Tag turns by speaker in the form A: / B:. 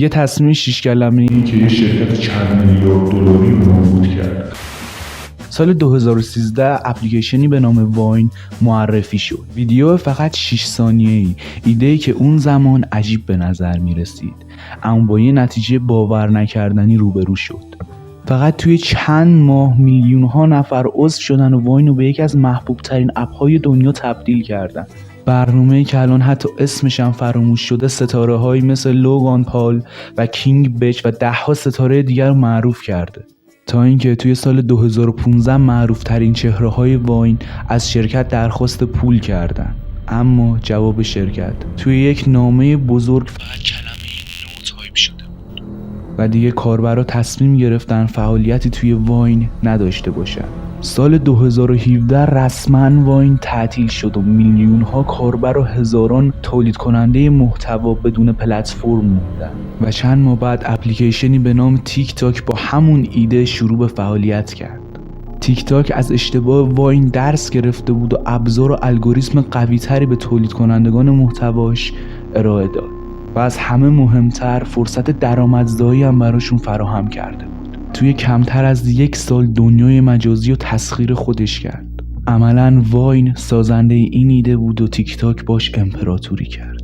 A: یه تصمیم 6 کلمه‌ای
B: که یه شرکت چند میلیارد دلاری رو نابود کرد.
A: سال 2013 اپلیکیشنی به نام واین معرفی شد. ویدیو فقط 6 ثانیه‌ای، ایده‌ای که اون زمان عجیب به نظر می رسید، اما با یه نتیجه باور نکردنی روبرو شد. فقط توی چند ماه میلیون ها نفر عضو شدن و واین رو به یکی از محبوب ترین اپ های دنیا تبدیل کردن. برنامه‌ای که الان حتی اسمش هم فراموش شده ستاره‌هایی مثل لوگان پال و کینگ بچ و 10 ستاره دیگر رو معروف کرده. تا اینکه توی سال 2015 معروف ترین چهره های واین از شرکت درخواست پول کردن، اما جواب شرکت توی یک نامه بزرگ فقط کلمه نو تایپ شده بود و دیگه کاربرا تصمیم گرفتن فعالیتی توی واین نداشته باشن. سال 2017 رسما واین تعطیل شد و میلیون ها کاربر و هزاران تولید کننده محتوا بدون پلتفرم موندن و چند ماه بعد اپلیکیشنی به نام تیک تاک با همون ایده شروع به فعالیت کرد. تیک تاک از اشتباه واین درس گرفته بود و ابزار و الگوریتم قوی تری به تولید کنندگان محتواش ارائه داد و از همه مهمتر فرصت درآمدزایی هم براشون فراهم کرده بود. توی کمتر از 1 سال دنیای مجازی رو تسخیر خودش کرد. عملاً واین سازنده این ایده بود و تیک تاک باش امپراتوری کرد.